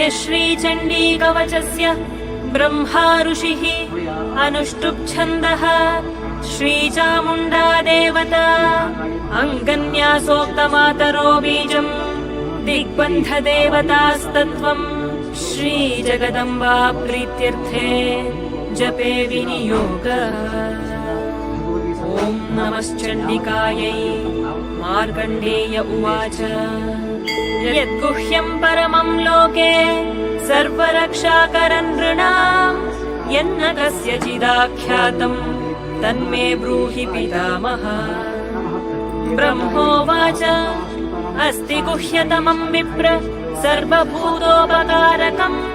अस्य श्रीचण्डीकवचस्य ब्रह्मा ऋषिः अनुष्टुप् छन्दः श्रीचामुण्डा देवता अङ्गन्यासोक्तमातरो बीजम् दिग्बन्धदेवतास्तत्त्वम् श्रीजगदम्बा प्रीत्यर्थे जपे विनियोग। ॐ नमश्चण्डिकायै। मार्कण्डेय उवाच यद्गुह्यम् परमम् लोके सर्वरक्षाकरम् नृणाम् यन्न कस्यचिदाख्यातम् तन्मे ब्रूहि पितामह। ब्रह्मोवाच अस्ति गुह्यतमम् विप्र सर्वभूतोपकारकम्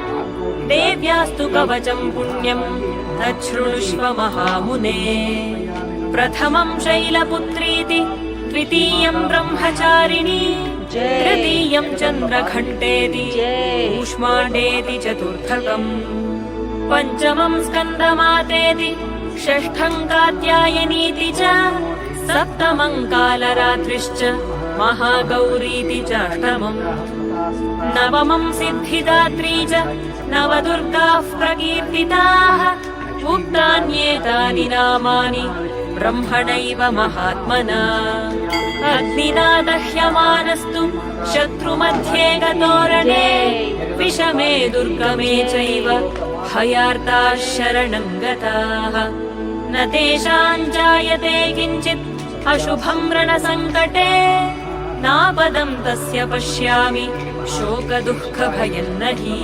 देव्यास्तु कवचम् पुण्यम् तच्छृणुष्व महामुने। प्रथमम् शैलपुत्रीति द्वितीयम् ब्रह्मचारिणी तृतीयम् चन्द्रघण्टेति कूष्माण्डेति चतुर्थकम् पञ्चमम् स्कन्दमातेति षष्ठम् कात्यायनीति च सप्तमम् कालरात्रिश्च महागौरीति चाष्टमम् नवमम् सिद्धिदात्री च नवदुर्गाः प्रकीर्तिताः उक्तान्येतानि नामानि ब्रह्मणैव महात्मना। अग्निना दह्यमानस्तु शत्रुमध्ये गतोरणे विषमे दुर्गमे चैव भयार्ताः शरणम् गताः न तेषाम् जायते किञ्चित् अशुभम् रणसङ्कटे नापदम् तस्य पश्यामि शोकदुःखभयम् न हि।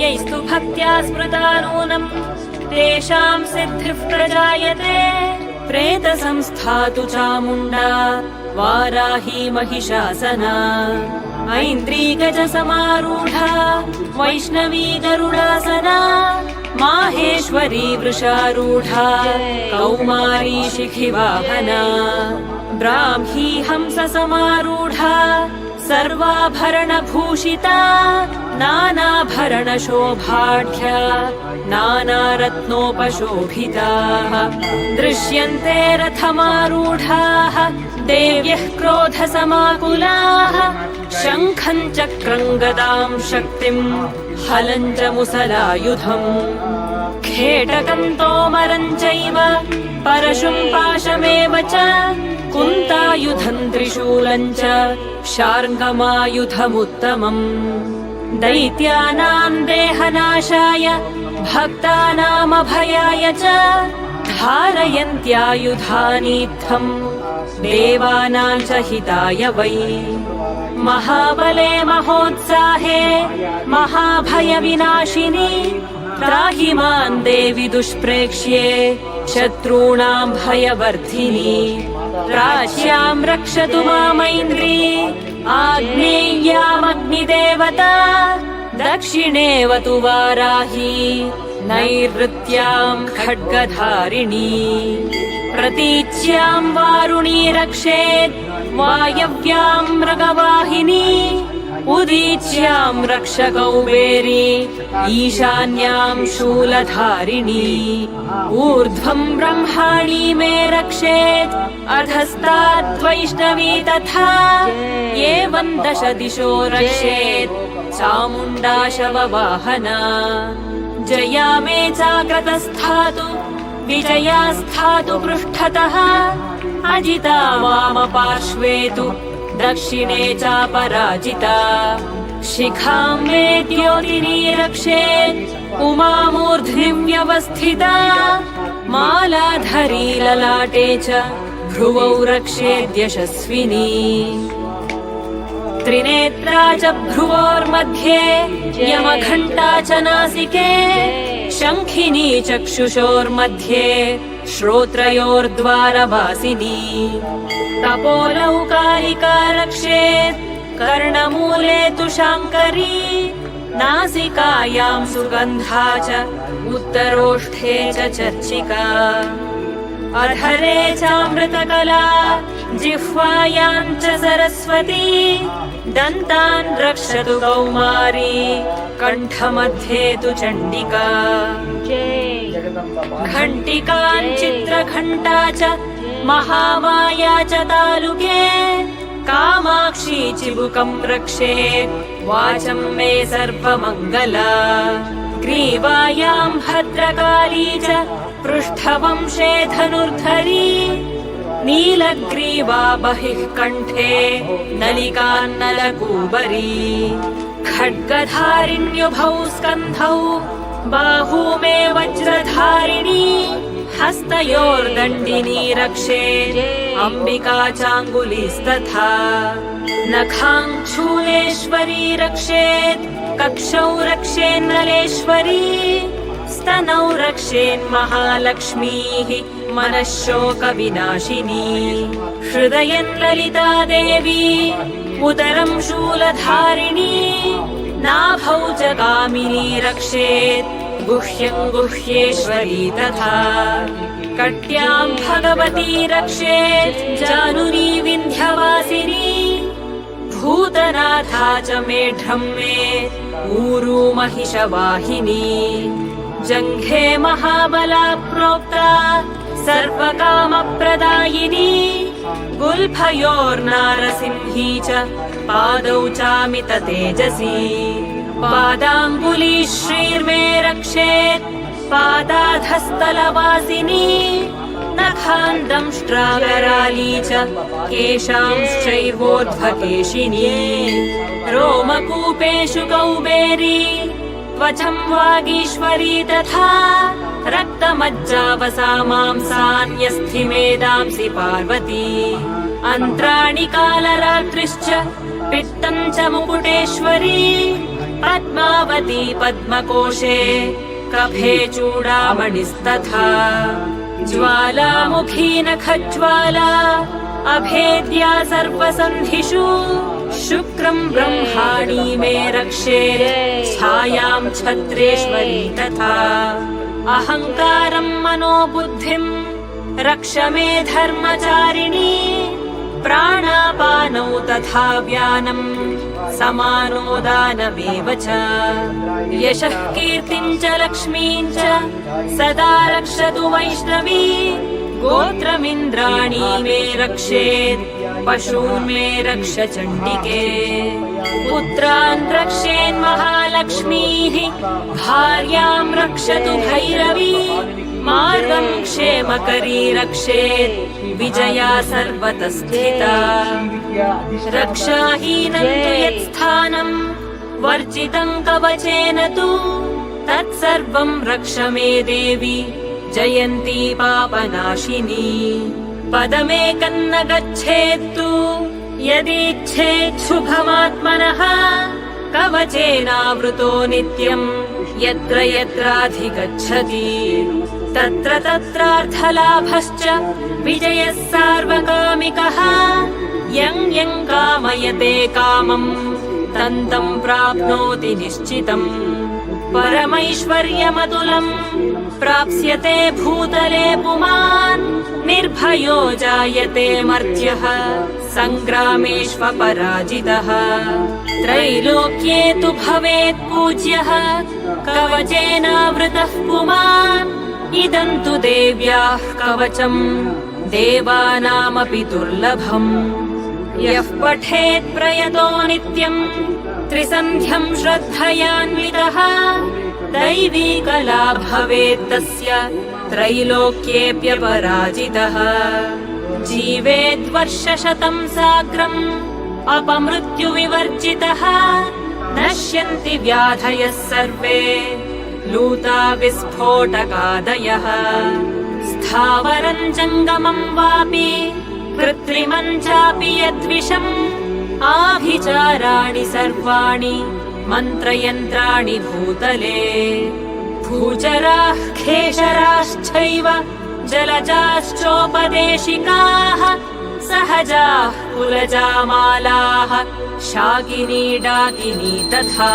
यैस्तु भक्त्या स्मृता नूनम् तेषाम् सिद्धिः प्रजायते प्रेतसंस्था तु चामुण्डा वाराही महिषासना ऐन्द्रीगजसमारूढा वैष्णवी गरुडासना माहेश्वरी वृषारूढा कौमारी शिखिवाहना ब्राह्मी हंससमारूढा सर्वाभरणभूषिता नानाभरणशोभाढ्या नानारत्नोपशोभिताः दृश्यन्ते रथमारूढाः देव्यः क्रोधसमाकुलाः शङ्खम् चक्रम् गदाम् शक्तिम् हलम् च मुसलायुधम् खेटकम् तोमरम् चैव परशुम् पाशमेव च कुन्तायुधम् त्रिशूलम् च शार्ङ्गमायुधमुत्तमम् दैत्यानाम् देहनाशाय भक्तानामभयाय च धारयन्त्यायुधानीत्थम् देवानाम् च हिताय वै। महाबले महोत्साहे महाभयविनाशिनी त्राहि माम् देवि दुष्प्रेक्ष्ये शत्रूणाम् भयवर्धिनी। प्राच्याम् रक्षतु मामैन्द्री आग्नेय्यामग्निदेवता दक्षिणेवतु वाराही नैऋत्याम् खड्गधारिणी। प्रतीच्याम् वारुणी रक्षेत् वायव्याम् मृगवाहिनी उदीच्याम् रक्षकौबेरी ईशान्याम् शूलधारिणी। ऊर्ध्वम् ब्रह्माणी मे रक्षेत् अधस्ताद्वैष्णवी तथा एवम् दश दिशो रक्षेत् चामुण्डा शववाहना। जया मे चाग्रतस्थातु विजया स्थातु पृष्ठतः अजिता वामपार्श्वे तु दक्षिणे चापराजिता। शिखाम् मे द्योतिनी रक्षेत् उमामूर्ध्नि व्यवस्थिता। मालाधरी ललाटे च भ्रुवौ रक्षेद्यशस्विनी। त्रिनेत्रा च भ्रुवोर्मध्ये यमघण्टा च नासिके शङ्खिनी चक्षुषोर्मध्ये श्रोत्रयोर्द्वारवासिनी। तपोलौकारिका रक्षेत् कर्णमूले तु शाङ्करी। नासिकायाम् सुगन्धा च उत्तरोष्ठे च चर्चिका। अधरे चामृतकला जिह्वायाम् च सरस्वती। दन्तान् रक्षतु कौमारी कण्ठमध्ये तु चण्डिका। घण्टिकाम् चित्रघण्टा च महामाया च तालुके कामाक्षी चिबुकं रक्षेत् वाचं मे सर्वमङ्गला ग्रीवायां भद्रकाली च पृष्ठवंशे धनुर्धरी नीलग्रीवा बहिः कण्ठे नलिकान्नलकूबरी खड्गधारिण्युभौ स्कन्धौ बाहू मे वज्रधारिणी हस्तयोर्दण्डिनी रक्षेत् अम्बिका चाङ्गुलीस्तथा नखाङ्क्षूलेश्वरी रक्षेत् कक्षौ रक्षेन्नलेश्वरी स्तनौ रक्षेन्महालक्ष्मीः मनःशोकविनाशिनी हृदयेन्ललिता देवी उदरं शूलधारिणी नाभौ च कामिनी रक्षेत् गुह्यं गुह्येश्वरी तथा कट्यां भगवती रक्षेत् जानुनी विन्ध्यवासिनी भूतनाथा च मेढ्रं मे ऊरू महिषवाहिनी जङ्घे महाबला प्रोक्ता सर्वकामप्रदायिनी गुल्फयोर्नारसिंही च पादौ चामित तेजसी पादाङ्गुली श्रीर्मे रक्षेत् पादाधस्तलवासिनी नखान्दंष्ट्राकराली च केशांश्चैवोर्ध्वकेशिनी रोमकूपेषु कौबेरी त्वचं वागीश्वरी तथा रक्तमज्जावसा मांसान्यस्थिमेदांसि पार्वती अन्त्राणि कालरात्रिश्च पित्तं च मुकुटेश्वरी पद्मावती पद्मकोशे कफे चूडामणिस्तथा ज्वालामुखी नखज्वाला अभेद्या सर्वसन्धिषु शुक्रं ब्रह्माणी मे रक्षेत् छायां छत्रेश्वरी तथा अहङ्कारं मनोबुद्धिं रक्ष मे धर्मचारिणी प्राणापानौ तथा व्यानं समानो दानमेव च यशः कीर्तिं च लक्ष्मीं च सदा रक्षतु वैष्णवी गोत्रमिन्द्राणी मे रक्षेत् पशून् मे रक्ष चण्डिके पुत्रान् रक्षेन्महालक्ष्मीः भार्यां रक्षतु भैरवी मार्गं क्षेमकरी रक्षेत् विजया सर्वतः स्थिता रक्षाहीनं तु यत्स्थानं वर्जितं कवचेन तु तत्सर्वं रक्ष मे देवी जयन्ती पापनाशिनी पदमेकं न गच्छेत्तु यदीच्छेत् शुभमात्मनः कवचेनावृतो नित्यं यत्र यत्राधिगच्छति तत्र तत्रार्थलाभश्च विजयः सार्वकामिकः यं यं कामयते कामं तं तं प्राप्नोति निश्चितम् परमैश्वर्यमतुलं प्राप्स्यते भूतले पुमान् निर्भयो जायते मर्त्यः सङ्ग्रामेष्वपराजितः त्रैलोक्ये तु भवेत् पूज्यः कवचेनावृतः पुमान् इदं तु देव्याः कवचम् देवानामपि दुर्लभम् यः पठेत् प्रयतो नित्यम् त्रिसन्ध्यं श्रद्धयान्वितः दैवी कला भवेत् तस्य त्रैलोक्येऽप्यपराजितः जीवेद्वर्षशतं साग्रम् अपमृत्युविवर्जितः नश्यन्ति व्याधयः सर्वे लूता विस्फोटकादयः स्थावरं जङ्गमं वापि कृत्रिमं चापि यद्विषम् आभिचाराणि सर्वाणि मन्त्रयन्त्राणि भूतले भूचराः खेशराश्चैव जलजाश्चोपदेशिकाः सहजाः कुलजामालाः शाकिनी डाकिनी तथा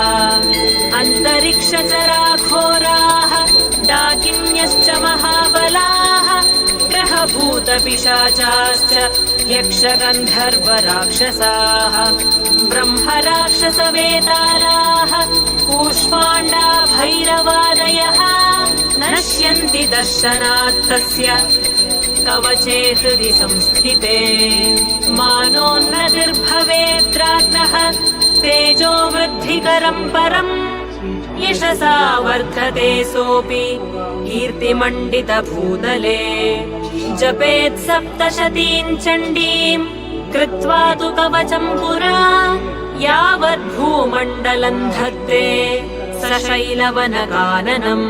अन्तरिक्षचराघोराः डाकिन्यश्च महाबलाः ग्रहभूतपिशाचाश्च यक्षगन्धर्वराक्षसाः ब्रह्मराक्षसवेतालाः कूष्माण्डा भैरवादयः नश्यन्ति दर्शनात् तस्य कवचे हृदि संस्थिते मानोन्नतिर्भवेद्राज्ञः तेजो वृद्धिकरम् परम् यशसा वर्धते सोऽपि कीर्तिमण्डितभूतले जपेत् सप्तशतीम् चण्डीम् कृत्वा तु कवचम् पुरा यावद्भूमण्डलम् धत्ते सशैलवनकाननम्